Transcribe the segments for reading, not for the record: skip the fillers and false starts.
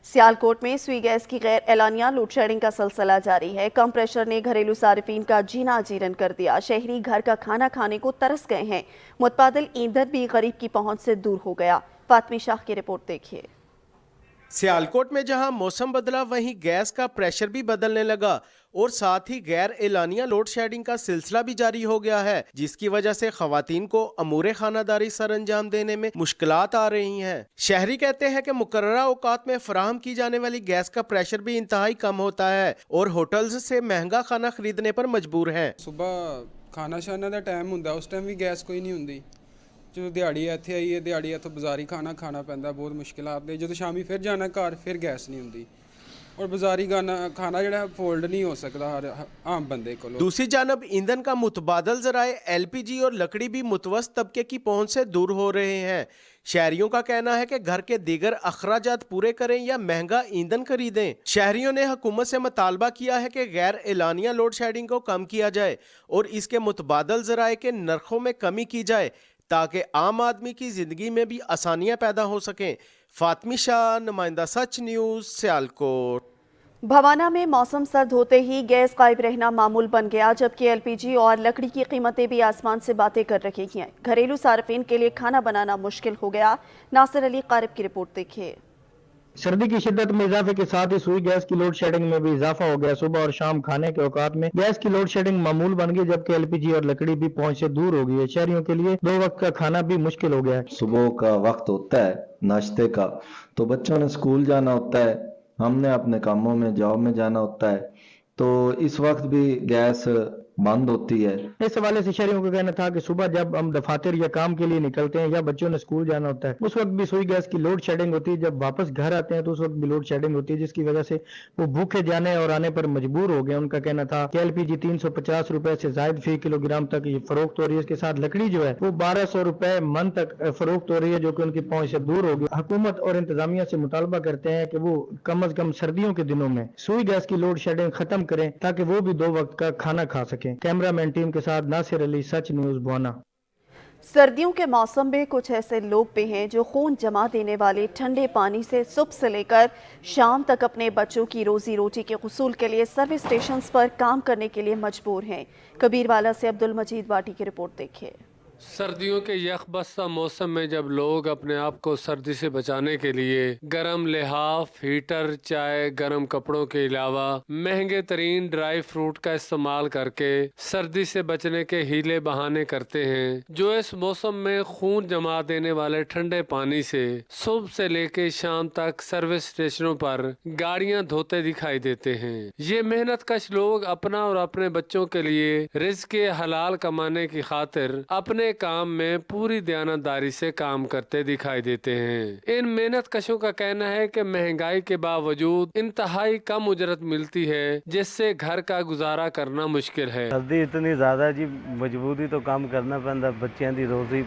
सियालकोट में सुई गैस की गैर एलानिया लोड शेडिंग का सिलसिला जारी है। कम प्रेशर ने घरेलू सार्फिन का जीना जीरन कर दिया। शहरी घर का खाना खाने को तरस गए हैं। मुतबादिल ईंधन भी गरीब की पहुंच से दूर हो गया। फातमी शाह की रिपोर्ट देखिए। सियालकोट में जहां मौसम बदला वहीं गैस का प्रेशर भी बदलने लगा और साथ ही गैर एलानिया लोड शेडिंग का सिलसिला भी जारी हो गया है, जिसकी वजह से खवातीन को अमूरे खानादारी सर अंजाम देने में मुश्किलात आ रही हैं। शहरी कहते हैं कि मुकर्ररा औकात में फराहम की जाने वाली गैस का प्रेशर भी इंतहाई कम होता है और होटल्स से महंगा खाना खरीदने पर मजबूर हैं। सुबह खाना शाना का टाइम होंदा, उस टाइम भी गैस कोई नहीं होंदी। जो दिहाड़ी इत्थे आई है, दिहाड़ी इत्थों बाजारी खाना खाना पैंदा, बहुत मुश्किलात ने। जो शामी फिर जाना घर, फिर गैस नहीं होंदी और बाजारी खाना जो अफोर्ड नहीं हो सकता हर आम बंदे को। दूसरी जानब ईंधन का मुतबादल जराए एलपीजी और लकड़ी भी मुतवस्त तबके की पहुंच से दूर हो रहे हैं। शहरियों का कहना है कि घर के दीगर अखराजात पूरे करें या महंगा ईंधन खरीदें। शहरियों ने हुकूमत से मुतालबा किया है कि गैर एलानिया लोड शेडिंग को कम किया जाए और इसके मुतबादल जराए के नरखों में कमी की जाए ताकि आम आदमी की जिंदगी में भी आसानियां पैदा हो सकें। फातमी शाह, नुमाइंदा सच न्यूज़, सियालकोट। भवाना में मौसम सर्द होते ही गैस गायब रहना मामूल बन गया, जबकि एलपीजी और लकड़ी की कीमतें भी आसमान से बातें कर रही हैं। घरेलू सार्फिन के लिए खाना बनाना मुश्किल हो गया। नासिर अली क़ारिब की रिपोर्ट देखिए। सर्दी की शिद्दत में इजाफे के साथ ही सुई गैस की लोड शेडिंग में भी इजाफा हो गया। सुबह और शाम खाने के औकात में गैस की लोड शेडिंग मामूल बन गई, जबकि एलपीजी और लकड़ी भी पहुंच से दूर हो गई है। शहरियों के लिए 2 वक्त का खाना भी मुश्किल हो गया है। सुबह का वक्त होता है नाश्ते का, तो बच्चों ने स्कूल जाना होता है, हमने अपने कामों में जॉब में जाना होता है, तो इस वक्त भी गैस बंद होती है। इस हवाले से शहरियों का कहना था कि सुबह जब हम दफातर या काम के लिए निकलते हैं या बच्चों ने स्कूल जाना होता है, उस वक्त भी सुई गैस की लोड शेडिंग होती है। जब वापस घर आते हैं तो उस वक्त भी लोड शेडिंग होती है, जिसकी वजह से वो भूखे जाने और आने पर मजबूर हो गए। उनका कहना था कि एलपीजी 350 रुपए से जायद फी किलोग्राम तक ये फरोख्त हो रही है। इसके साथ लकड़ी जो है वो 1200 रुपए मन तक फरोख्त हो रही है, जो कि उनकी पहुंच से दूर हो गई। हुकूमत और इंतजामिया से मुतालबा करते हैं कि वो कम अज कम सर्दियों के दिनों में सुई गैस की लोड शेडिंग खत्म करें ताकि वो भी 2 वक्त का खाना खा सकें। कैमरामैन टीम के साथ नासिर अली, सच न्यूज़, भवाना। सर्दियों के मौसम में कुछ ऐसे लोग भी हैं जो खून जमा देने वाले ठंडे पानी से सुबह से लेकर शाम तक अपने बच्चों की रोजी रोटी के हुसूल के लिए सर्विस स्टेशंस पर काम करने के लिए मजबूर हैं। कबीरवाला से अब्दुल मजीद बाटी की रिपोर्ट देखिए। सर्दियों के यकबस्ता मौसम में जब लोग अपने आप को सर्दी से बचाने के लिए गर्म लिहाफ, हीटर, चाय, गर्म कपड़ों के अलावा महंगे तरीन ड्राई फ्रूट का इस्तेमाल करके सर्दी से बचने के हीले बहाने करते हैं, जो इस मौसम में खून जमा देने वाले ठंडे पानी से सुबह से लेके शाम तक सर्विस स्टेशनों पर गाड़ियां धोते दिखाई देते हैं। ये मेहनत कश लोग अपना और अपने बच्चों के लिए रिज़्क़ हलाल कमाने की खातिर अपने काम में पूरी दयानतदारी से काम करते दिखाई देते हैं। इन मेहनत कशों का कहना है कि महंगाई के बावजूद इंतहाई कम उजरत मिलती है, जिससे घर का गुजारा करना मुश्किल है। सर्दी इतनी ज्यादा जी, मजबूरी तो काम करना पैंदा, बच्चों की रोजी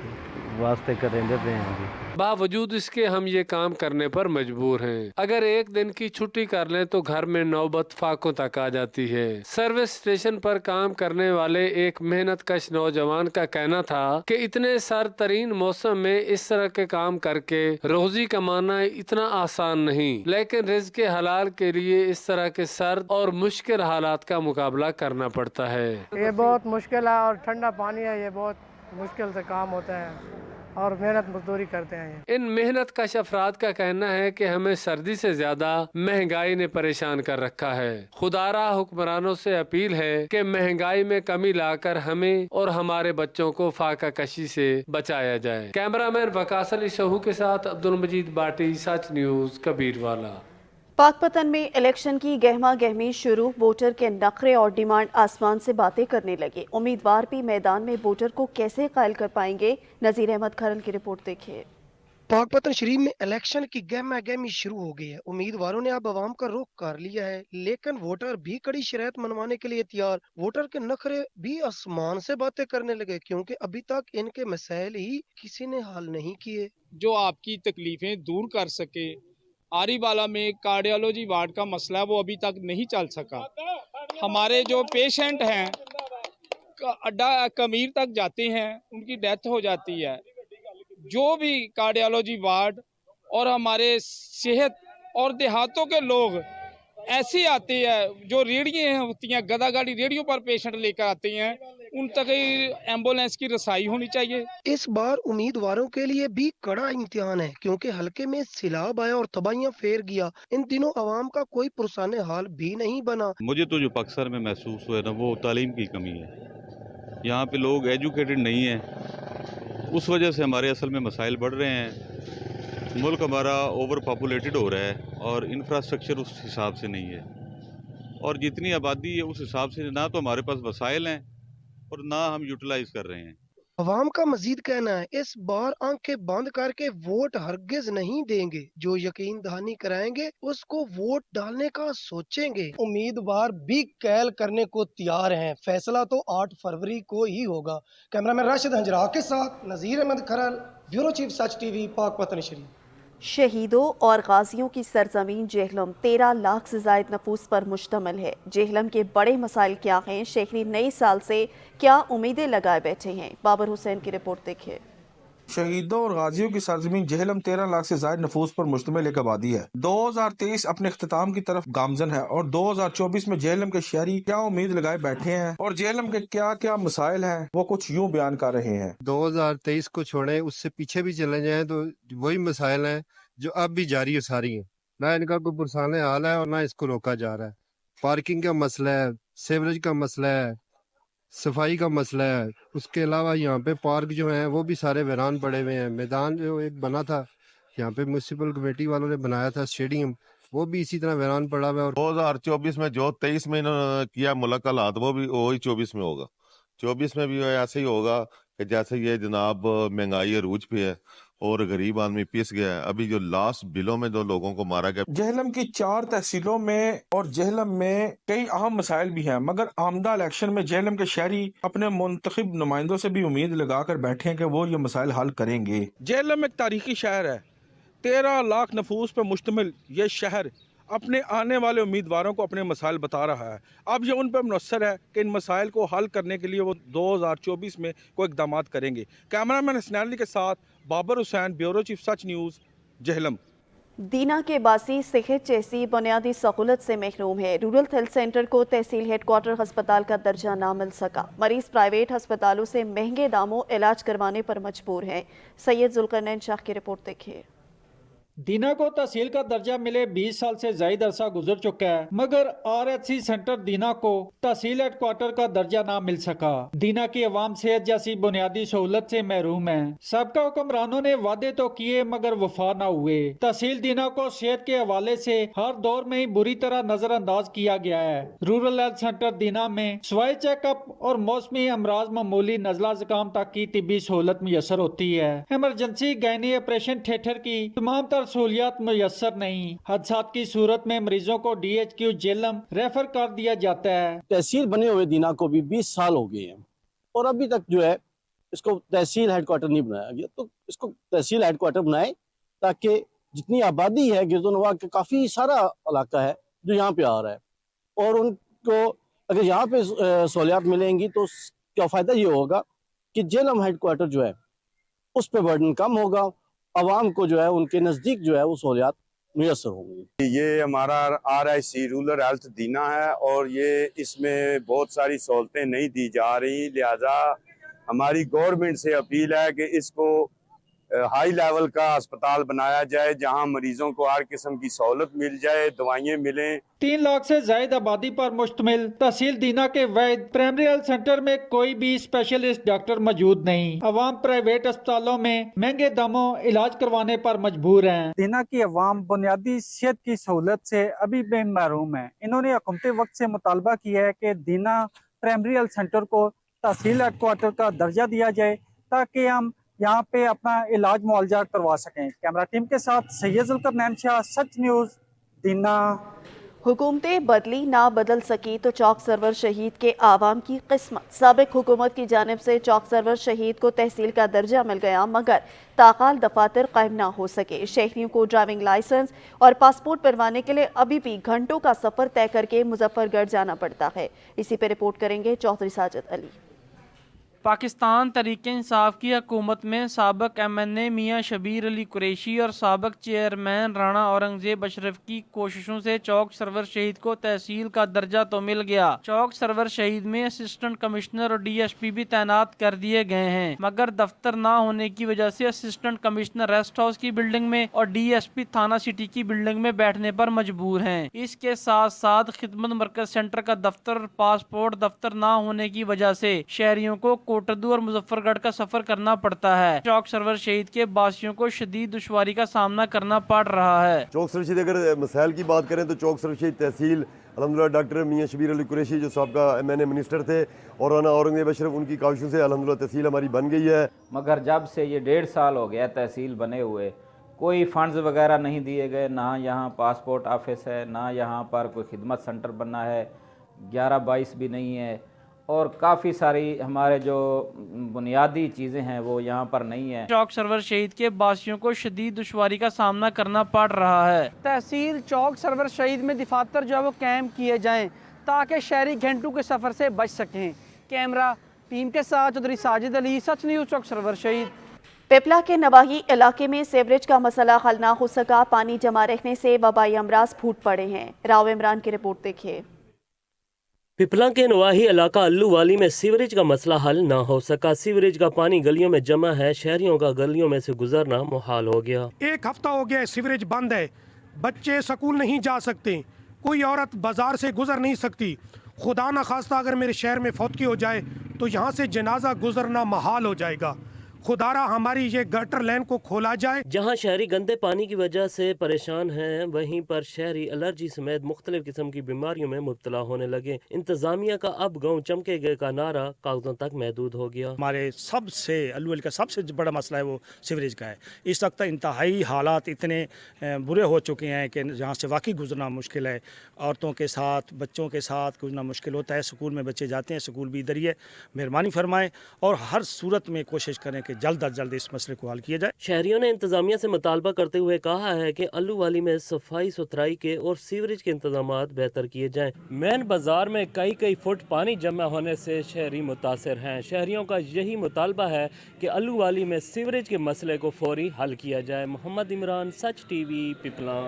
वास्ते करेंगे पे हैं जी। बावजूद इसके हम ये काम करने पर मजबूर हैं। अगर एक दिन की छुट्टी कर लें तो घर में नौबत फाकों तक आ जाती है। सर्विस स्टेशन पर काम करने वाले एक मेहनत कश नौजवान का कहना था कि इतने सर तरीन मौसम में इस तरह के काम करके रोजी कमाना इतना आसान नहीं, लेकिन रिज़्क़ हलाल के लिए इस तरह के सर्द और मुश्किल हालात का मुकाबला करना पड़ता है। ये बहुत मुश्किल है और ठंडा पानी है, ये बहुत मुश्किल से काम होता है और मेहनत मजदूरी करते हैं। इन मेहनत कश अफराद का कहना है कि हमें सर्दी से ज्यादा महंगाई ने परेशान कर रखा है। खुदारा हुक्मरानों से अपील है कि महंगाई में कमी लाकर हमें और हमारे बच्चों को फाका कशी से बचाया जाए। कैमरामैन वकास अली शहू के साथ अब्दुल मजीद बाटी, सच न्यूज़, कबीरवाला। पाकपतन में इलेक्शन की गहमा गहमी शुरू। वोटर के नखरे और डिमांड आसमान से बातें करने लगे। उम्मीदवार भी मैदान में वोटर को कैसे कायल कर पाएंगे। नजीर अहमद खरल की रिपोर्ट देखिए। पाकपतन शरीफ में इलेक्शन की गहमा गहमी शुरू हो गई है। उम्मीदवारों ने अब आवाम का रुख कर लिया है, लेकिन वोटर भी कड़ी शरारत मनवाने के लिए तैयार। वोटर के नखरे भी आसमान से बातें करने लगे, क्योंकि अभी तक इनके मसाइल ही किसी ने हल नहीं किए। जो आपकी तकलीफें दूर कर सके। आरीवाला में कार्डियोलॉजी वार्ड का मसला है, वो अभी तक नहीं चल सका। हमारे जो पेशेंट हैं अड्डा कमीर तक जाते हैं, उनकी डेथ हो जाती है। जो भी कार्डियोलॉजी वार्ड और हमारे सेहत और देहातों के लोग ऐसे आते हैं, जो रेहड़ियाँ होती हैं, गदा गाड़ी रेहड़ियों पर पेशेंट लेकर आते हैं, उन तक एम्बुलेंस की रसाई होनी चाहिए। इस बार उम्मीदवारों के लिए भी कड़ा इम्तिहान है, क्योंकि हलके में सैलाब आया और तबाहियां फेर गया। इन दिनों आवाम का कोई पुरसाने हाल भी नहीं बना। मुझे तो जो अक्सर में महसूस हुआ है ना, वो तालीम की कमी है। यहाँ पे लोग एजुकेटेड नहीं हैं, उस वजह से हमारे असल में मसाइल बढ़ रहे हैं। मुल्क हमारा ओवर पॉपुलेटेड हो रहा है और इंफ्रास्ट्रक्चर उस हिसाब से नहीं है, और जितनी आबादी है उस हिसाब से ना तो हमारे पास वसाइल हैं और ना हम यूटिलाइज कर रहे हैं। अवाम का मजीद कहना है, इस बार आंखें बंद करके वोट हरगिज नहीं देंगे। जो यकीन दहानी कराएंगे उसको वोट डालने का सोचेंगे। उम्मीदवार भी कैल करने को तैयार हैं। फैसला तो 8 फरवरी को ही होगा। कैमरामैन राशिद हंजरा के साथ नजीर अहमद खरल, ब्यूरो चीफ सच टीवी, पाकपतन शरीफ। शहीदों और गाजियों की सरजमीन जेहलम 13 लाख से जायद नफूस पर मुश्तमिल है। जेहलम के बड़े मसाइल क्या हैं? शहरी नए साल से क्या उम्मीदें लगाए बैठे हैं? बाबर हुसैन की रिपोर्ट देखिए। शहीदों और गाजियों की सरजमीन जेहलम 13 लाख से ज्यादा नफूस पर मुश्तमिल एक आबादी है। 2023 अपने इख्तिताम की तरफ गामजन है और 2024 में जेहलम के शहरी क्या उम्मीद लगाए बैठे हैं और जेहलम के क्या क्या मसाइल हैं, वो कुछ यूं बयान कर रहे हैं। 2023 को छोड़े, उससे पीछे भी चले जाएं तो वही मसाइल हैं जो अब भी जारी सारी हैं। ना इनका कोई पुरसाने हाल है और ना इसको रोका जा रहा है। पार्किंग का मसला है, सेवरेज का मसला है, सफाई का मसला है। उसके अलावा यहाँ पे पार्क जो हैं वो भी सारे वीरान पड़े हुए हैं। मैदान जो एक बना था यहाँ पे म्यूनसिपल कमेटी वालों ने बनाया था स्टेडियम, वो भी इसी तरह वीरान पड़ा हुआ है। और 2024 में जो 23 में इन्होंने किया मुल्क हालात, वो भी वही 24 में होगा। 24 में भी ऐसे ही होगा कि जैसे ये जनाब महंगाई अरूज पे है और गरीब आदमी पिस गया है। अभी जो लास्ट बिलों में जो लोगों को मारा गया, जेहलम की 4 तहसीलों में और जेहलम में कई अहम मसाइल भी हैं, मगर आमदा इलेक्शन में जेहलम के शहरी अपने मुंतखब नुमाइंदों से भी उम्मीद लगा कर बैठे हैं कि वो ये मसाइल हल करेंगे। जेहलम एक तारीखी शहर है। 13 लाख नफूस पर मुश्तमिल ये शहर अपने आने वाले उम्मीदवारों को अपने मसाइल बता रहा है। अब ये उन पर मुनस्सर है कि इन मसाइल को हल करने के लिए वो 2024 में कोई इकदाम करेंगे। कैमरामैन हसनैन अली के साथ बाबर हुसैन, ब्यूरो चीफ सच न्यूज़, जेहलम। दीना के बासी सेहत जैसी बुनियादी सहूलत से महरूम है। रूरल हेल्थ सेंटर को तहसील हेडक्वार्टर अस्पताल का दर्जा ना मिल सका। मरीज प्राइवेट अस्पतालों से महंगे दामों इलाज करवाने पर मजबूर हैं। सैयद जुल्करनैन शाह की रिपोर्ट देखिए। दीना को तहसील का दर्जा मिले 20 साल से ज्यादा अरसा गुजर चुका है, मगर RHC सेंटर दीना को तहसील हेडक्वार्टर का दर्जा ना मिल सका। दीना की आवाम सेहत जैसी बुनियादी सहूलत से महरूम है। सबका हुक्मरानों ने वादे तो किए मगर वफा न हुए। तहसील दीना को सेहत के हवाले से हर दौर में ही बुरी तरह नजरअंदाज किया गया है। रूरल हेल्थ सेंटर दीना में सवाई चेकअप और मौसमी अमराज, मामूली नजला जुकाम तक की तिब्बी सहूलत मुयसर होती है। इमरजेंसी गायनी ऑपरेशन थिएटर की तमाम सहूलियात मुयसर नहीं। हादसात की सूरत में मरीजों को DHQ जेहलम रेफर कर दिया जाता है। तहसील बने हुए दीना को भी 20 साल हो गए हैं और अभी तक जो है इसको तहसील हेडक्वार्टर नहीं बनाया गया। तो इसको तहसील हेडक्वार्टर बनाए ताकि जितनी आबादी है गिरदोनवा का काफ़ी सारा इलाका है जो यहाँ पे आ रहा है, और उनको अगर यहाँ पे सहूलियात मिलेंगी तो क्या फ़ायदा ये होगा कि जेहलम हेडक्वार्टर जो है उस पर बर्डन कम होगा, आवाम को जो है उनके नज़दीक जो है वो सहूलियात मुयसर होंगी। ये हमारा RIC रूरल हेल्थ दीना है और ये इसमें बहुत सारी सहूलतें नहीं दी जा रही, लिहाजा हमारी गवर्नमेंट से अपील है कि इसको हाई लेवल का अस्पताल बनाया जाए जहां मरीजों को हर किस्म की सहूलत मिल जाए, दवाइयाँ मिलें। 3 लाख से ज्यादा आबादी पर मुश्तमिल तहसील दीना के वैद प्राइमरी हेल्थ सेंटर में कोई भी स्पेशलिस्ट डॉक्टर मौजूद नहीं। अवाम प्राइवेट अस्पतालों में महंगे दामों इलाज करवाने पर मजबूर हैं। दीना की अवाम बुनियादी सेहत की सहूलत से अभी भी महरूम है। इन्होंने हुकूमती वक्त से मुतालबा किया है कि दीना प्राइमरी हेल्थ सेंटर को तहसील हेडक्वार्टर का दर्जा दिया जाए ताकि हम यहाँ पे अपना इलाज मुआवजा करवा सकें। कैमरा टीम के साथ सैयद जुल्करनैन शाह, सच न्यूज़, दीना। हुकूमतें बदली ना बदल सकी तो चौक सरवर शहीद के आवाम की किस्मत। साबिक हुकूमत की जानिब से चौक सरवर शहीद को तहसील का दर्जा मिल गया, मगर ताकाल दफातर कायम ना हो सके। शहरियों को ड्राइविंग लाइसेंस और पासपोर्ट बनवाने के लिए अभी भी घंटों का सफर तय करके मुजफ्फरगढ़ जाना पड़ता है। इसी पे रिपोर्ट करेंगे चौधरी साजिद अली। पाकिस्तान तहरीक इंसाफ की हुकूमत में साबिक MNA मियां शबीर अली कुरैशी और साबिक चेयरमैन राणा औरंगजेब अशरफ की कोशिशों से चौक सरवर शहीद को तहसील का दर्जा तो मिल गया। चौक सरवर शहीद में असिस्टेंट कमिश्नर और DSP भी तैनात कर दिए गए हैं, मगर दफ्तर ना होने की वजह से असिस्टेंट कमिश्नर रेस्ट हाउस की बिल्डिंग में और DSP थाना सिटी की बिल्डिंग में बैठने पर मजबूर हैं। इसके साथ साथ खिदमत मरकज सेंटर का दफ्तर और पासपोर्ट दफ्तर ना होने की वजह से शहरियों को कोटद्दू और मुजफ्फरगढ़ का सफर करना पड़ता है। चौक सरवर शहीद के बासियों को शदीद दुश्वारी का सामना करना पड़ रहा है। चौक सरवर शहीद अगर मसाइल की बात करें तो चौक सरवर शहीद तहसील अल्हम्दुलिल्लाह डॉक्टर मियां शबीर अली कुरैशी जो साबका MNA मिनिस्टर थे और राना औरंगजेब अशरफ उनकी काविशों से अल्हम्दुलिल्लाह तहसील हमारी बन गई है। मगर जब से ये 1.5 साल हो गया तहसील बने हुए, कोई फंड्स वगैरह नहीं दिए गए, ना यहाँ पासपोर्ट ऑफिस है, ना यहाँ पर कोई खिदमत सेंटर बना है, 11-22 भी नहीं है, और काफ़ी सारी हमारे जो बुनियादी चीज़ें हैं वो यहाँ पर नहीं है। चौक सरवर शहीद के बासियों को शदीद दुश्वारी का सामना करना पड़ रहा है। तहसील चौक सरवर शहीद में दफातर जो है वो कायम किए जाएं ताकि शहरी घंटों के सफ़र से बच सकें। कैमरा टीम के साथ चौधरी साजिद अली, सच न्यूज़, चौक सरवर शहीद। पिपला के नवाही इलाके में सीवरेज का मसला हल ना हो सका, पानी जमा रहने से वबाई अमराज फूट पड़े हैं। राव इमरान की रिपोर्ट देखिए। पिपला के नवाही इलाका अल्लू वाली में सीवरेज का मसला हल ना हो सका। सीवरेज का पानी गलियों में जमा है, शहरियों का गलियों में से गुजरना मुहाल हो गया। 1 हफ्ता हो गया सीवरेज बंद है, बच्चे स्कूल नहीं जा सकते, कोई औरत बाजार से गुजर नहीं सकती। खुदा न खास्ता अगर मेरे शहर में फौतगी हो जाए तो यहाँ से जनाजा गुजरना मुहाल हो जाएगा। खुदारा हमारी ये गटर लाइन को खोला जाए। जहाँ शहरी गंदे पानी की वजह से परेशान हैं, वहीं पर शहरी एलर्जी समेत मुख्तलिफ किस्म की बीमारियों में मुब्तला होने लगे। इंतजामिया का अब गाँव चमके गए का नारा कागजों तक महदूद हो गया। हमारे सबसे अल्लू का सबसे बड़ा मसला है वो सीवरेज का है। इस वक्त इंतहाई हालात इतने बुरे हो चुके हैं कि जहाँ से वाकई गुजरना मुश्किल है। औरतों के साथ, बच्चों के साथ गुजरना मुश्किल होता है। स्कूल में बच्चे जाते हैं, स्कूल भी इधर ही है। मेहरबानी फरमाएं और हर सूरत में कोशिश करें कि जल्द अज जल्द इस मसले को हल किया जाए। शहरियों ने इंतजामिया से मुतालबा करते हुए कहा है कि अल्लू वाली में सफाई सुथराई के और सीवरेज के इंतजामात बेहतर किए जाएं। मेन बाजार में कई फुट पानी जमा होने से शहरी मुतासर हैं। शहरियों का यही मुतालबा है कि अल्लू वाली में सीवरेज के मसले को फौरी हल किया जाए। मोहम्मद इमरान, सच TV, पिपला।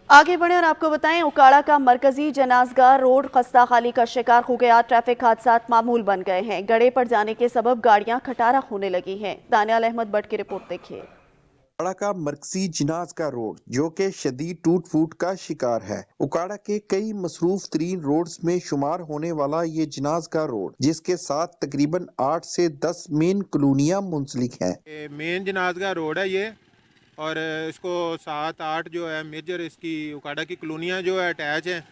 आगे बढ़े और आपको बताएं, उकाड़ा का मरकजी जनाजगाह रोड खस्ता खाली का शिकार हो गया। ट्रैफिक हादसात मामूल बन गए हैं। गड़े पड़ जाने के सबब गाड़ियां खटारा होने लगी हैं। दानियाल अहमद भट्ट की रिपोर्ट देखिए। उकाड़ा का मरकजी जनाजगाह रोड जो कि शदीद टूट फूट का शिकार है। उकाड़ा के कई मसरूफ तरीन रोड्स में शुमार होने वाला ये जनाजगाह रोड, जिसके साथ तकरीबन 8 से 10 मेन कॉलोनियां मुंसलिक हैं। मेन जनाजगाह रोड है ये, और इसको 7-8 जो है मेजर इसकी उकाड़ा की कॉलोनियाँ जो है अटैच हैं,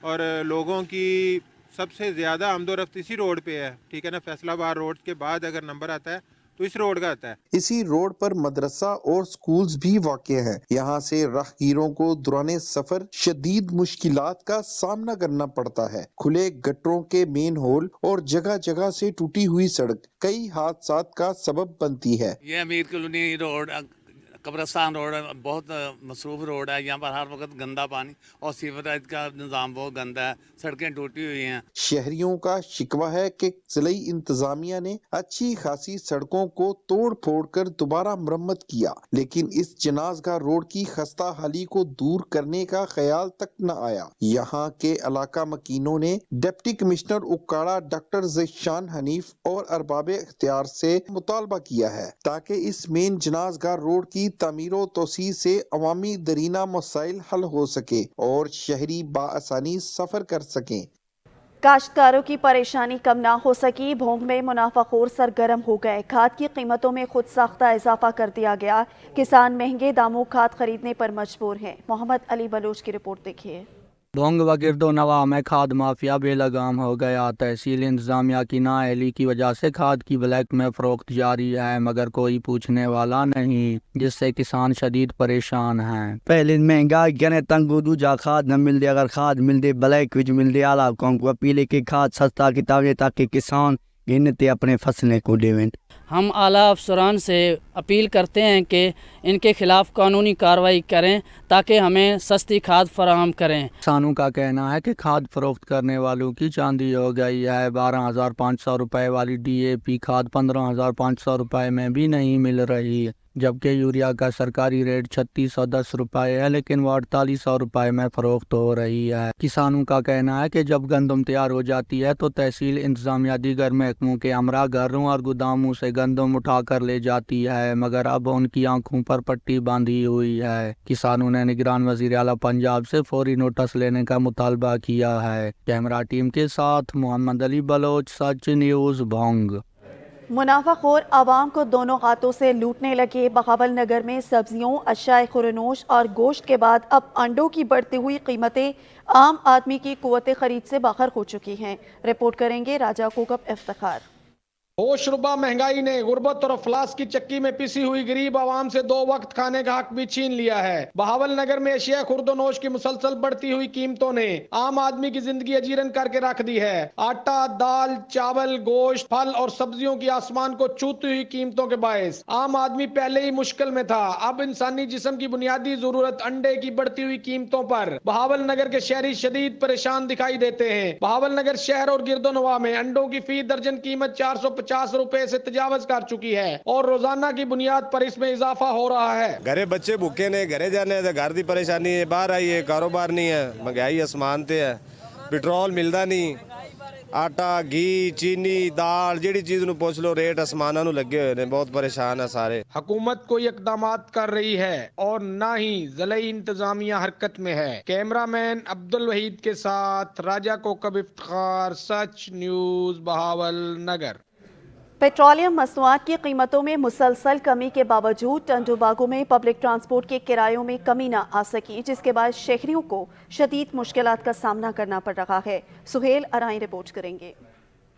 और लोगों की सबसे ज़्यादा आमदोरफ्त इसी रोड पे है। ठीक है ना, फैसलाबाद रोड के बाद अगर नंबर आता है तो इस रोड का आता है। इसी रोड पर मदरसा और स्कूल्स भी वाक़े हैं। यहाँ से राहगीरों को दौरान सफर शदीद मुश्किलात का सामना करना पड़ता है। खुले गटरों के मेन होल और जगह जगह से टूटी हुई सड़क कई हादसात का सबब बनती है। ये अमीर कॉलोनी रोड, कब्रिस्तान रोड बहुत मसरूफ रोड है। यहाँ पर हर वक्त गंदा पानी और सीवरेज का निज़ाम बहुत गंदा है, सड़कें टूटी हुई हैं। शहरियों का शिकवा है कि जिलाई इंतजामिया ने अच्छी खासी सड़कों को तोड़ फोड़ कर दोबारा मरम्मत किया, लेकिन इस जनाजगाह रोड की खस्ता हाली को दूर करने का ख्याल तक न आया। यहाँ के इलाका मकीनों ने डिप्टी कमिश्नर उकाड़ा डॉक्टर ज़ीशान हनीफ और अरबाब इख्तियार से मुतालबा किया है ताकि इस मेन जनाजगाह रोड की तामीरो तोसी से अवामी दरीना मसाइल हल हो सके और शहरी बाआसानी सफर कर सकें। काश्तकारों की परेशानी कम ना हो सकी, भोंग में मुनाफाखोर सरगर्म हो गए। खाद की कीमतों में खुद साख्ता इजाफा कर दिया गया। किसान महंगे दामों खाद खरीदने पर मजबूर हैं। मोहम्मद अली बलोच की रिपोर्ट देखिए। भोंग व गिरदो नवा में खाद माफिया बेलगाम हो गया। तहसील इंतजामिया की नाअहली की वजह से खाद की ब्लैक में फरोख्त जारी है, मगर कोई पूछने वाला नहीं, जिससे किसान शदीद परेशान हैं। पहले महंगाई गने तंग दूजा खाद न मिल दे, अगर खाद मिल दे ब्लैक विच मिल दे आला कौन को पीले की खाद सस्ता की ताकि किसान गिनते अपने फसलें को देवें। हम आला अफसरान से अपील करते हैं कि इनके खिलाफ कानूनी कार्रवाई करें ताकि हमें सस्ती खाद फराहम करें। किसानों का कहना है कि खाद फरोख्त करने वालों की चांदी हो गई है। 12,500 रुपए वाली DAP खाद 15,500 रुपए में भी नहीं मिल रही, जबकि यूरिया का सरकारी रेट 3610 रुपए है, लेकिन वो 4800 रुपए में फरोख्त हो रही है। किसानों का कहना है कि जब गंदम तैयार हो जाती है तो तहसील इंतजामिया दीगर महकमों के अमरा घरों और गोदामों से गंदम उठा कर ले जाती है, मगर अब उनकी आंखों पर पट्टी बांधी हुई है। किसानों ने निगरान वजीर आला पंजाब से फौरी नोटिस लेने का मुतालबा किया है। कैमरा टीम के साथ मोहम्मद अली बलोच, सच न्यूज़, भोंग। मुनाफाखोर आवाम को दोनों हाथों से लूटने लगे बहावल नगर में सब्जियों, अशाए खुरनोश और गोश्त के बाद अब अंडों की बढ़ती हुई कीमतें आम आदमी की कुव्वत खरीद से बाहर हो चुकी हैं। रिपोर्ट करेंगे राजा कोकब इफ्तिखार। होशरुबा महंगाई ने गुर्बत और अफलास की चक्की में पिसी हुई गरीब आवाम से 2 वक्त खाने का हक भी छीन लिया है। बहावल नगर में अशिया खुर्दोनोश की मुसलसल बढ़ती हुई कीमतों ने आम आदमी की जिंदगी अजीरन करके रख दी है। आटा, दाल, चावल, गोश्त, फल और सब्जियों की आसमान को छूती हुई कीमतों के बायस आम आदमी पहले ही मुश्किल में था। अब इंसानी जिस्म की बुनियादी जरूरत अंडे की बढ़ती हुई कीमतों पर बहावल नगर के शहरी शदीद परेशान दिखाई देते हैं। बहावल नगर शहर और गिरदोनवा में अंडों की फी दर्जन कीमत 450 रुपए से तजावज कर चुकी है और रोजाना की बुनियाद पर इसमें इजाफा हो रहा है। घरे बच्चे भूखे ने, घरे जाने घर की परेशानी है, बाहर आई है, कारोबार नहीं है, महंगाई आसमान ते है, पेट्रोल मिलता नहीं, आटा, घी, चीनी, दाल, जेड़ी चीज नूं पुछ लो रेट आसमाना नूं लगे हुए ने, बहुत परेशान है सारे। हुकूमत कोई इकदामात कर रही है और ना ही ज़िलाई इंतजामिया हरकत में है। कैमरामैन अब्दुल वहीद के साथ राजा कोकब इफ्तिखार, सच न्यूज़, बहावल नगर। पेट्रोलियम मसनूआत की कीमतों में मुसलसल कमी के बावजूद टंडोबागो में पब्लिक ट्रांसपोर्ट के किरायों में कमी न आ सकी, जिसके बाद शहरियों को शदीद मुश्किलात का सामना करना पड़ रहा है। सुहेल अराई रिपोर्ट करेंगे।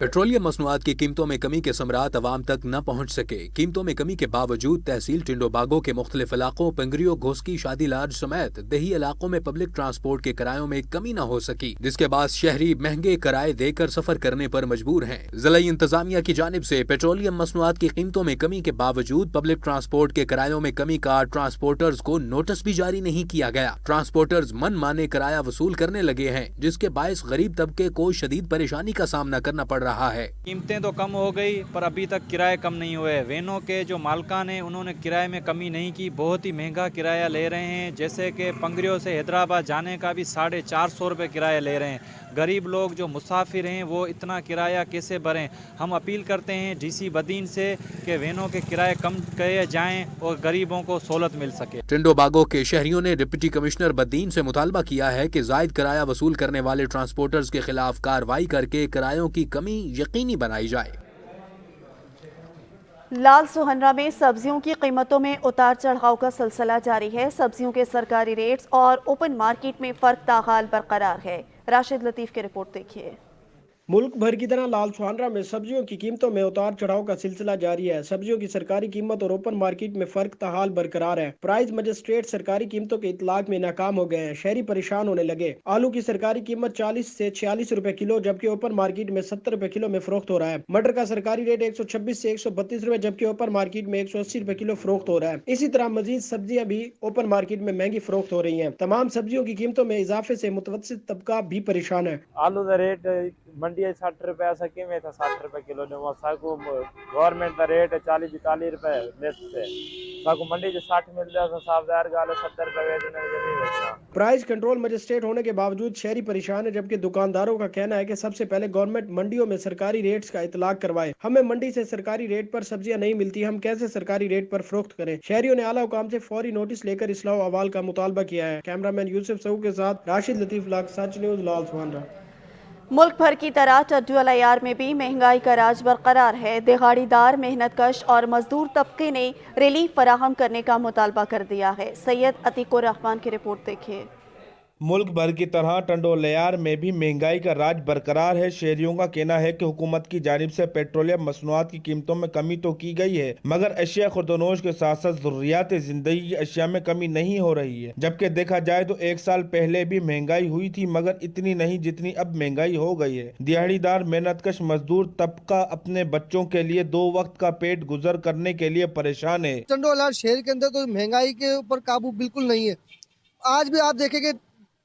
पेट्रोलियम मसनूआत की कीमतों में कमी के समरात अवाम तक न पहुँच सके। कीमतों में कमी के बावजूद तहसील टिंडोबागो के मुख्तलिफ इलाकों पंगरियो, घोसकी, शादी लाज समेत दही इलाकों में पब्लिक ट्रांसपोर्ट के किरायों में कमी न हो सकी, जिसके बाद शहरी महंगे किराए देकर सफर करने पर मजबूर हैं। ज़िलाई इंतजामिया की जानिब से पेट्रोलियम मसनूआत की कीमतों में कमी के बावजूद पब्लिक ट्रांसपोर्ट के किरायों में कमी का ट्रांसपोर्टर्स को नोटिस भी जारी नहीं किया गया। ट्रांसपोर्टर्स मन माने किराया वसूल करने लगे हैं, जिसके बायस गरीब तबके को शदीद परेशानी का सामना करना पड़ रहा है। कीमतें तो कम हो गई पर अभी तक किराए कम नहीं हुए। वेनों के जो मालकान हैं उन्होंने किराए में कमी नहीं की, बहुत ही महंगा किराया ले रहे हैं। जैसे कि पंगरियों से हैदराबाद जाने का भी 450 रुपये किराया ले रहे हैं। गरीब लोग जो मुसाफिर हैं वो इतना किराया कैसे भरें। हम अपील करते हैं DC बदीन से कि वेनों के किराए कम किए जाएं और गरीबों को सहूलत मिल सके। टिंडोबागो के शहरियों ने डिप्टी कमिश्नर बदीन से मुतालबा किया है कि जायद किराया वसूल करने वाले ट्रांसपोर्टर्स के खिलाफ कार्रवाई करके किरायों की कमी यकीनी बनाई जाए। लाल सोहनरा में सब्जियों की कीमतों में उतार चढ़ाव का सिलसिला जारी है। सब्जियों के सरकारी रेट्स और ओपन मार्केट में फर्क ताहाल बरकरार है। राशिद लतीफ़ की रिपोर्ट देखिए। मुल्क भर की तरह लाल सुहानरा में सब्जियों की कीमतों में उतार चढ़ाव का सिलसिला जारी है। सब्जियों की सरकारी कीमत और ओपन मार्केट में फर्क ताहाल बरकरार है। प्राइस मजिस्ट्रेट सरकारी कीमतों के इतलाक में नाकाम हो गए हैं। शहरी परेशान होने लगे। आलू की सरकारी कीमत 40 से 46 रुपए किलो, जबकि ओपन मार्केट में 70 रुपए किलो में फरोख्त हो रहा है। मटर का सरकारी रेट 126 से 132 रुपए, जबकि ओपन मार्केट में 180 रुपए किलो फरोख्त हो रहा है। इसी तरह मजीद सब्जियां भी ओपन मार्केट में महंगी फरोख्त हो रही है। तमाम सब्जियों की कीमतों में इजाफे से मुतवस्सित तबका भी परेशान है। आलू का रेट मंडी 60 रुपए सके में था, 60 रुपए किलो ने वो साको गवर्नमेंट का रेट है 40-42 रुपए लेस से साको मंडी से 60 मिल रहा है। साफदार गाल 70 रुपए बेचने के नहीं बेचना। प्राइस कंट्रोल मजिस्ट्रेट होने के बावजूद शहरी परेशान है, जबकि दुकानदारों का कहना है कि सबसे पहले गवर्नमेंट मंडियों में सरकारी रेट्स का इतलाक करवाए। हमें मंडी से सरकारी रेट पर सब्जियां नहीं मिलती, हम कैसे सरकारी रेट पर फरोख्त करें। शहरियों ने आला हुकाम से फौरी नोटिस लेकर इस्लाह अहवाल का मुतालबा किया है। कैमरामैन यूसुफ सऊ के साथ राशिद लतीफ, सच न्यूज़, लाल सुहानरा। मुल्क भर की तरह टड्डू अलायार में भी महंगाई का राज बरकरार है। दिहाड़ीदार, मेहनतकश और मजदूर तबके ने रिलीफ फराहम करने का मुतालबा कर दिया है। सैयद अतीकुर रहमान की रिपोर्ट देखिए। मुल्क भर की तरह टंडोलियार में भी महंगाई का राज बरकरार है। शहरियों का कहना है कि हुकूमत की जानिब से पेट्रोलियम मसनूआत की कीमतों में कमी तो की गई है, मगर अशिया खुर्दनोश के साथ साथ ज़रूरियात ज़िंदगी की अशिया में कमी नहीं हो रही है। जबकि देखा जाए तो एक साल पहले भी महंगाई हुई थी, मगर इतनी नहीं जितनी अब महंगाई हो गई है। दिहाड़ीदार मेहनतकश मजदूर तबका अपने बच्चों के लिए 2 वक्त का पेट गुजर करने के लिए परेशान है। टंडोलार शहर के अंदर तो महंगाई के ऊपर काबू बिल्कुल नहीं है। आज भी आप देखेंगे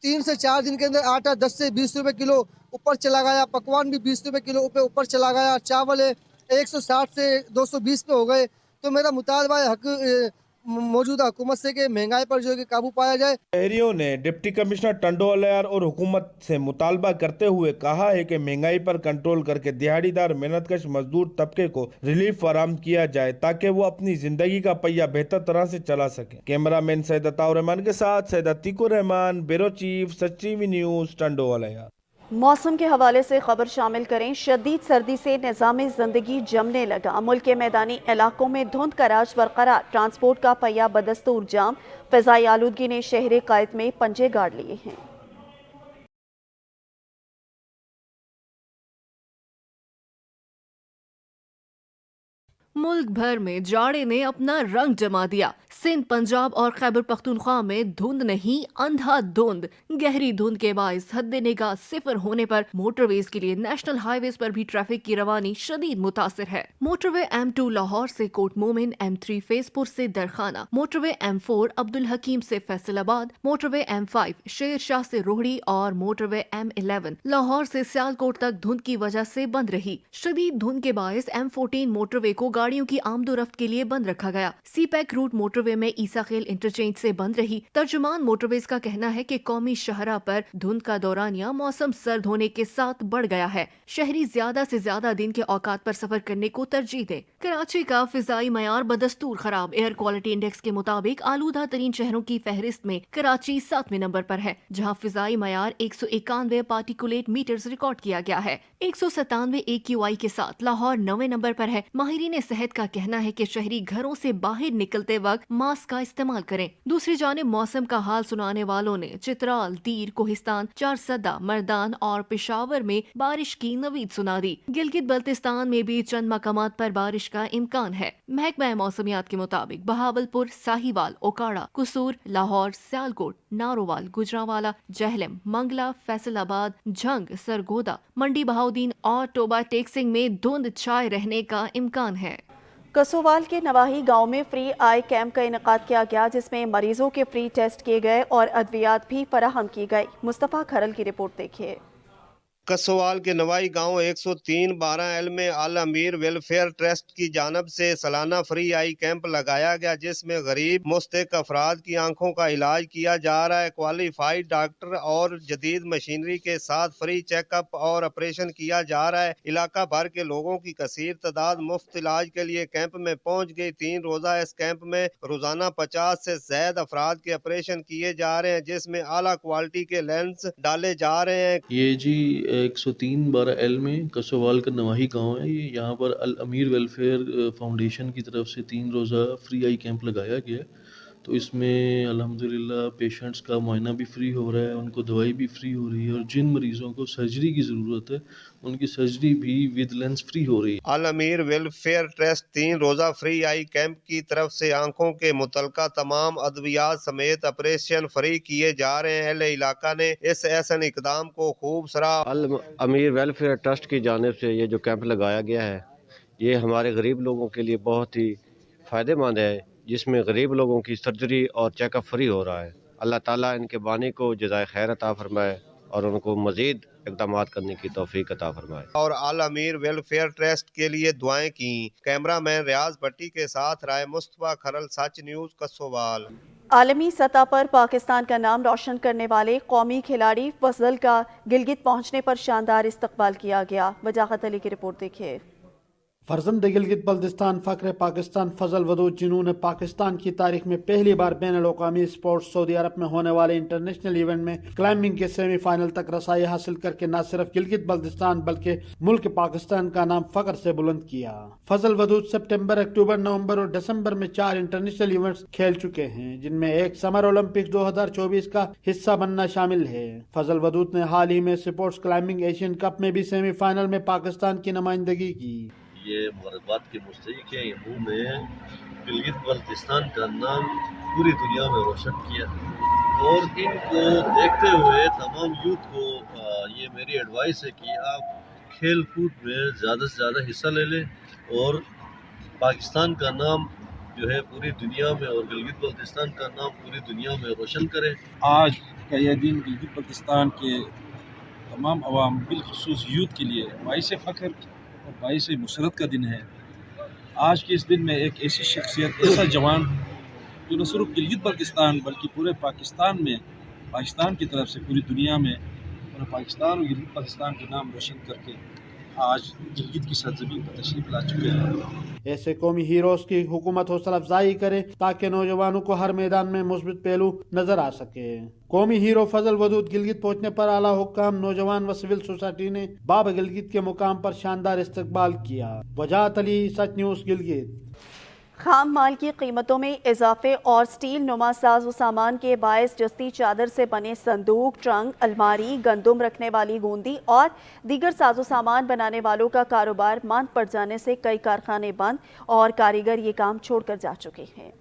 3 से 4 दिन के अंदर आटा 10 से 20 रुपए किलो ऊपर चला गया, पकवान भी 20 रुपए किलो ऊपर चला गया, चावल 160 से 220 पे हो गए। तो मेरा मुतालबा है हक मौजूदा हुकूमत से कि महंगाई पर जो है कि काबू पाया जाए। शहरियों ने डिप्टी कमिश्नर टंडोलियार और हुकूमत से मुतालबा करते हुए कहा है कि महंगाई पर कंट्रोल करके दिहाड़ीदार मेहनतकश मजदूर तबके को रिलीफ फराहम किया जाए ताकि वो अपनी जिंदगी का पहिया बेहतर तरह से चला सके। कैमरामैन सैयद अताउर रहमान के साथ सैयद अतीकुर रहमान, ब्यूरो चीफ, सच टीवी न्यूज़, टंडोलियार। मौसम के हवाले से खबर शामिल करें। शदीद सर्दी से निज़ाम ज़िंदगी जमने लगा। मुल्क के मैदानी इलाकों में धुंध का राज बरकरार, ट्रांसपोर्ट का पहिया बदस्तूर जाम। फ़िज़ाई आलूदगी ने शहर कायद में पंजे गाड़ लिए हैं। मुल्क भर में जाड़े ने अपना रंग जमा दिया। सिंध, पंजाब और खैबर पख्तूनख्वा में धुंध नहीं अंधाधुंध। गहरी धुंध के बायस हद निगाह सिफर होने पर मोटरवेज के लिए नेशनल हाईवेज पर भी ट्रैफिक की रवानी शदीद मुतासिर है। मोटरवे M2 लाहौर से कोट मोमिन, M3 फेसपुर से दरखाना, मोटरवे M4 अब्दुल हकीम से फैसलाबाद, मोटरवे M5 शेर शाह से रोहड़ी और मोटरवे M11 लाहौर से सियालकोट तक धुंध की वजह से बंद रही। शदीद धुंध के बायस M14 मोटरवे को गाड़ियों की आमदोरफ्त के लिए बंद रखा गया। सीपैक रूट मोटरवे में ईसा खेल इंटरचेंज से बंद रही। तर्जुमान मोटरवेज का कहना है कि कौमी शहरा पर धुंध का दौरानिया मौसम सर्द होने के साथ बढ़ गया है। शहरी ज्यादा से ज्यादा दिन के औकात पर सफर करने को तरजीह दें। कराची का फिजाई मयार बदस्तूर खराब। एयर क्वालिटी इंडेक्स के मुताबिक आलूदा तरीन शहरों की फहरिस्त में कराची 7वें नंबर पर है, जहाँ फिजाई मयार 191 पार्टिकुलेट मीटर्स रिकॉर्ड किया गया है। 197 AQI के साथ लाहौर 9वें नंबर पर है। माहिरीन सेहत का कहना है कि शहरी घरों से बाहर निकलते वक्त मास्क का इस्तेमाल करें। दूसरी जानिब मौसम का हाल सुनाने वालों ने चित्राल, तीर, कोहिस्तान, चारसदा, मर्दान और पेशावर में बारिश की नवीद सुना दी। गिलगित बल्तिस्तान में भी चंद मकामात पर बारिश का इम्कान है। महकमा मौसमियात के मुताबिक बहावलपुर, साहिवाल, ओकाड़ा, कुसूर, लाहौर, सियालकोट, नारोवाल, गुजरांवाला, जहलम, मंगला, फैसलाबाद, झंग, सरगोदा, मंडी बहाउद्दीन और टोबा टेक्सिंग में धुंध छाए रहने का इम्कान है। कसोवाल के नवाही गांव में फ्री आई कैंप का इनेकाद किया गया, जिसमें मरीजों के फ्री टेस्ट किए गए और अद्वियात भी फराहम की गई। मुस्तफ़ा खरल की रिपोर्ट देखिए। कसोवाल के नवाई गांव 103-12L में आल अमीर वेलफेयर ट्रस्ट की जानब से सालाना फ्री आई कैंप लगाया गया, जिसमें गरीब मुस्तक अफराद की आंखों का इलाज किया जा रहा है। क्वालिफाइड डॉक्टर और जदीद मशीनरी के साथ फ्री चेकअप और ऑपरेशन किया जा रहा है। इलाका भर के लोगों की कसीर तादाद मुफ्त इलाज के लिए कैंप में पहुँच गई। 3 रोजा इस कैंप में रोजाना 50 से ज्यादा अफराद के ऑपरेशन किए जा रहे हैं, जिसमें आला क्वालिटी के लेंस डाले जा रहे हैं। ये जी 103-12L में कसोवाल का नवाही गांव है। ये यहाँ पर अल अमीर वेलफेयर फाउंडेशन की तरफ से 3 रोज़ा फ्री आई कैंप लगाया गया। तो इसमें अल्हम्दुलिल्लाह पेशेंट्स का मुआयना भी फ्री हो रहा है, उनको दवाई भी फ्री हो रही है, और जिन मरीज़ों को सर्जरी की ज़रूरत है उनकी सर्जरी भी विद लेंस फ्री हो रही है। अल अमीर वेलफेयर ट्रस्ट 3 रोजा फ्री आई कैंप की तरफ से आंखों के मुतलका तमाम अद्वियात समेत ऑपरेशन फ्री किए जा रहे हैं। अहले इलाका ने इस ऐसन इकदाम को खूब सराहा। अल अमीर वेलफेयर ट्रस्ट की जानिब से ये जो कैंप लगाया गया है, ये हमारे गरीब लोगों के लिए बहुत ही फ़ायदेमंद है, जिसमें गरीब लोगों की सर्जरी और चेकअप फ्री हो रहा है। अल्लाह ताला इनके बानी को जज़ाए खैर अता फरमाए और उनको मज़ीद इक़दामात करने की तौफीक अता फरमाए। और आल अमीर वेलफेयर ट्रस्ट के लिए दुआएं की। कैमरामैन रियाज भट्टी के साथ राय मुस्तफ़ा खरल, सच न्यूज़, कसोवाल। आलमी सतह पर पाकिस्तान का नाम रोशन करने वाले कौमी खिलाड़ी फजल का गिलगित पहुंचने पर शानदार इस्तकबाल किया गया। वजाहत अली की रिपोर्ट देखिए। فرزند گلگت بلتستان فخر پاکستان فضل ودود جنہوں نے پاکستان کی تاریخ میں پہلی بار بین الاقوامی اسپورٹس سعودی عرب میں ہونے والے انٹرنیشنل ایونٹ میں کلائمبنگ کے سیمی فائنل تک رسائی حاصل کر کے نہ صرف گلگت بلتستان بلکہ ملک پاکستان کا نام فخر سے بلند کیا۔ فضل ودود سپٹمبر، اکتوبر، نومبر اور دسمبر میں 4 انٹرنیشنل ایونٹس کھیل چکے ہیں، جن میں ایک سمر اولمپکس 2024 کا حصہ بننا شامل ہے۔ فضل ودود نے حال ہی میں اسپورٹس کلائمبنگ ایشین کپ میں بھی سیمی فائنل میں پاکستان کی نمائندگی کی۔ یہ مغربات کے مستحق ہیں، انہوں نے گلگت بلتستان کا نام پوری دنیا میں روشن کیا، اور ان کو دیکھتے ہوئے تمام یوتھ کو یہ میری ایڈوائس ہے کہ آپ کھیل کود میں زیادہ سے زیادہ حصہ لے لیں اور پاکستان کا نام جو ہے پوری دنیا میں اور گلگت بلتستان کا نام پوری دنیا میں روشن کریں۔ آج کا یہ دن گلگت بلتستان کے تمام عوام بالخصوص یوتھ کے لیے باعث فخر اور باعث مسرت کا دن ہے۔ آج کے اس دن میں ایک ایسی شخصیت، ایسا جوان جو نہ صرف گلگت بلتستان بلکہ پورے پاکستان میں، پاکستان کی طرف سے پوری دنیا میں پورے پاکستان اور گلگت بلتستان کے نام روشن کر کے آج گلگت کی سرزمین پر تشریف لا چکے ہیں۔ ایسے قومی ہیروز کی حکومت حوصلہ افزائی کرے تاکہ نوجوانوں کو ہر میدان میں مثبت پہلو نظر آ سکے۔ قومی ہیرو فضل ودود گلگت پہنچنے پر اعلیٰ حکام، نوجوان و سول سوسائٹی نے باب گلگت کے مقام پر شاندار استقبال کیا۔ وجاہت علی، سچ نیوز گلگت۔ خام مال کی قیمتوں میں اضافے اور سٹیل نما ساز و سامان کے باعث جستی چادر سے بنے صندوق، ٹرنک، الماری، گندم رکھنے والی گوندی اور دیگر ساز و سامان بنانے والوں کا کاروبار ماند پڑ جانے سے کئی کارخانے بند اور کاریگر یہ کام چھوڑ کر جا چکے ہیں۔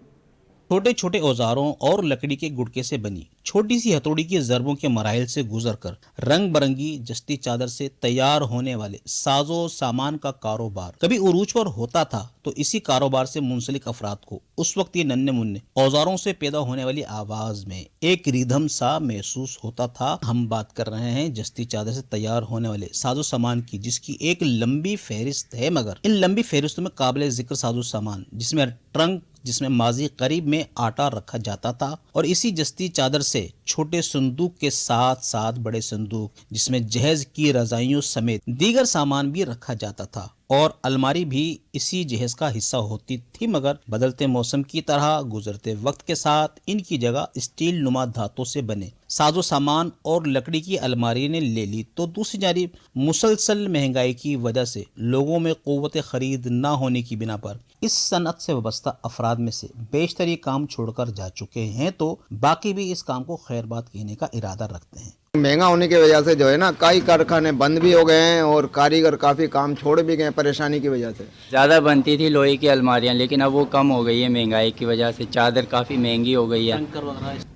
چھوٹے چھوٹے اوزاروں اور لکڑی کے گٹکے سے بنی چھوٹی سی ہتھوڑی کی ضربوں کے مراحل سے گزر کر رنگ برنگی جستی چادر سے تیار ہونے والے ساز و سامان کا کاروبار کبھی عروج پر ہوتا تھا، تو اسی کاروبار سے منسلک افراد کو اس وقت یہ ننھے منھے اوزاروں سے پیدا ہونے والی آواز میں ایک ریدھم سا محسوس ہوتا تھا۔ ہم بات کر رہے ہیں جستی چادر سے تیار ہونے والے ساز و سامان کی، جس کی ایک لمبی فہرست ہے، مگر ان لمبی فہرستوں میں قابل ذکر ساز و سامان جس میں ٹرنک، جس میں ماضی قریب میں آٹا رکھا جاتا تھا، اور اسی جستی چادر سے چھوٹے صندوق کے ساتھ ساتھ بڑے صندوق جس میں جہیز کی رضائیوں سمیت دیگر سامان بھی رکھا جاتا تھا، اور الماری بھی اسی جہیز کا حصہ ہوتی تھی، مگر بدلتے موسم کی طرح گزرتے وقت کے ساتھ ان کی جگہ اسٹیل نما دھاتوں سے بنے ساز و سامان اور لکڑی کی الماری نے لے لی۔ تو دوسری جانب مسلسل مہنگائی کی وجہ سے لوگوں میں قوت خرید نہ ہونے کی بنا پر اس صنعت سے وابستہ افراد میں سے بیشتر یہ کام چھوڑ کر جا چکے ہیں، تو باقی بھی اس کام کو خیر بات کہنے کا ارادہ رکھتے ہیں۔ مہنگا ہونے کی وجہ سے جو ہے نا کئی کارخانے بند بھی ہو گئے ہیں اور کاریگر کافی کام چھوڑ بھی گئے ہیں پریشانی کی وجہ سے۔ زیادہ بنتی تھی لوہے کی الماریاں، لیکن اب وہ کم ہو گئی ہے مہنگائی کی وجہ سے، چادر کافی مہنگی ہو گئی ہے۔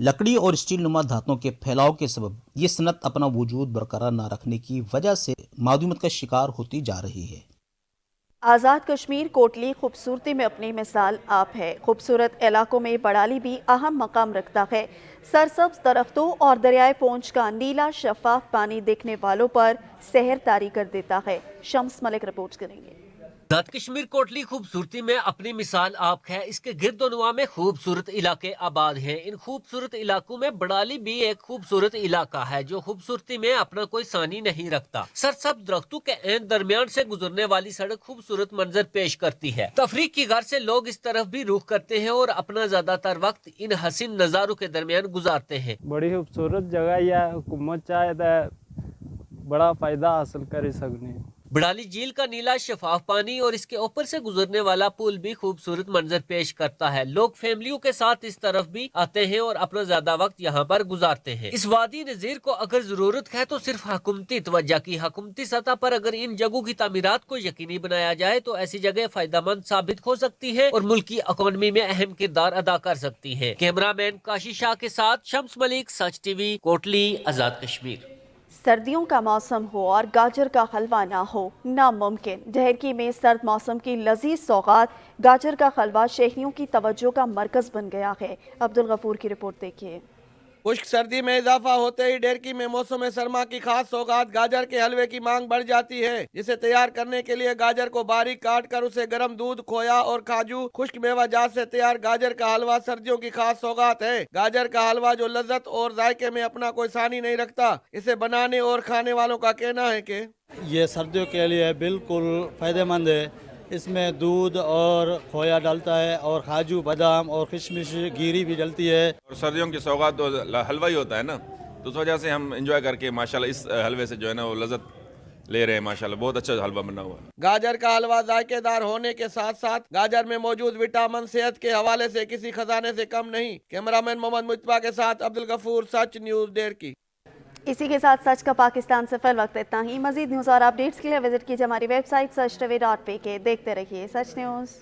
لکڑی اور اسٹیل نما دھاتوں کے پھیلاؤ کے سبب یہ صنعت اپنا وجود برقرار نہ رکھنے کی وجہ سے معدومیت کا شکار ہوتی جا رہی ہے۔ آزاد کشمیر کوٹلی خوبصورتی میں اپنی مثال آپ ہے۔ خوبصورت علاقوں میں بڑالی بھی اہم مقام رکھتا ہے۔ سرسبز درختوں اور دریائے پونچھ کا نیلا شفاف پانی دیکھنے والوں پر سحر طاری کر دیتا ہے۔ شمس ملک رپورٹ کریں گے۔ آزاد کشمیر کوٹلی خوبصورتی میں اپنی مثال آپ ہے۔ اس کے گرد و نواح میں خوبصورت علاقے آباد ہیں۔ ان خوبصورت علاقوں میں بڑالی بھی ایک خوبصورت علاقہ ہے جو خوبصورتی میں اپنا کوئی ثانی نہیں رکھتا۔ سرسبز درختوں کے عین درمیان سے گزرنے والی سڑک خوبصورت منظر پیش کرتی ہے۔ تفریح کی غرض سے لوگ اس طرف بھی رخ کرتے ہیں اور اپنا زیادہ تر وقت ان حسین نظاروں کے درمیان گزارتے ہیں۔ بڑی خوبصورت جگہ یا حکومت چاہے بڑا فائدہ حاصل کر سکنے۔ بڑالی جھیل کا نیلا شفاف پانی اور اس کے اوپر سے گزرنے والا پل بھی خوبصورت منظر پیش کرتا ہے۔ لوگ فیملیوں کے ساتھ اس طرف بھی آتے ہیں اور اپنا زیادہ وقت یہاں پر گزارتے ہیں۔ اس وادی نظیر کو اگر ضرورت ہے تو صرف حکومتی توجہ کی۔ حکومتی سطح پر اگر ان جگہوں کی تعمیرات کو یقینی بنایا جائے تو ایسی جگہ فائدہ مند ثابت ہو سکتی ہے اور ملکی اکانومی میں اہم کردار ادا کر سکتی ہے۔ کیمرہ مین کاشی شاہ کے ساتھ شمس ملک، سچ ٹی وی، کوٹلی، آزاد کشمیر۔ سردیوں کا موسم ہو اور گاجر کا حلوہ نہ ہو، ناممکن۔ ڈھیرکی میں سرد موسم کی لذیذ سوغات گاجر کا حلوہ شہریوں کی توجہ کا مرکز بن گیا ہے۔ عبدالغفور کی رپورٹ دیکھیے۔ خشک سردی میں اضافہ ہوتے ہی ڈھیرکی میں موسم سرما کی خاص سوغات گاجر کے حلوے کی مانگ بڑھ جاتی ہے، جسے تیار کرنے کے لیے گاجر کو باریک کاٹ کر اسے گرم دودھ، کھویا اور کاجو، خشک میوہ جات سے تیار گاجر کا حلوہ سردیوں کی خاص سوغات ہے۔ گاجر کا حلوہ جو لذت اور ذائقے میں اپنا کوئی ثانی نہیں رکھتا، اسے بنانے اور کھانے والوں کا کہنا ہے کہ یہ سردیوں کے لیے بالکل فائدہ مند ہے۔ اس میں دودھ اور کھویا ڈلتا ہے اور کاجو بادام اور کشمش گیری بھی ڈلتی ہے. اور سردیوں کی سوغات تو حلوہ ہی ہوتا ہے نا, تو اس وجہ سے ہم انجوائے کر کے ماشاءاللہ اس حلوے سے جو ہے نا وہ لذت لے رہے ہیں. ماشاءاللہ بہت اچھا حلوہ بنا ہوا ہے. گاجر کا حلوہ ذائقے دار ہونے کے ساتھ ساتھ گاجر میں موجود وٹامن صحت کے حوالے سے کسی خزانے سے کم نہیں. کیمرامین محمد مجتبیٰ کے ساتھ عبدالغفور, سچ نیوز ڈیرکی. اسی کے ساتھ سچ کا پاکستان سے فی الوقت اتنا ہی. مزید نیوز اور اپڈیٹس کے لیے وزٹ کیجیے ہماری ویب سائٹ searchtv.pk. دیکھتے رہیے سچ نیوز.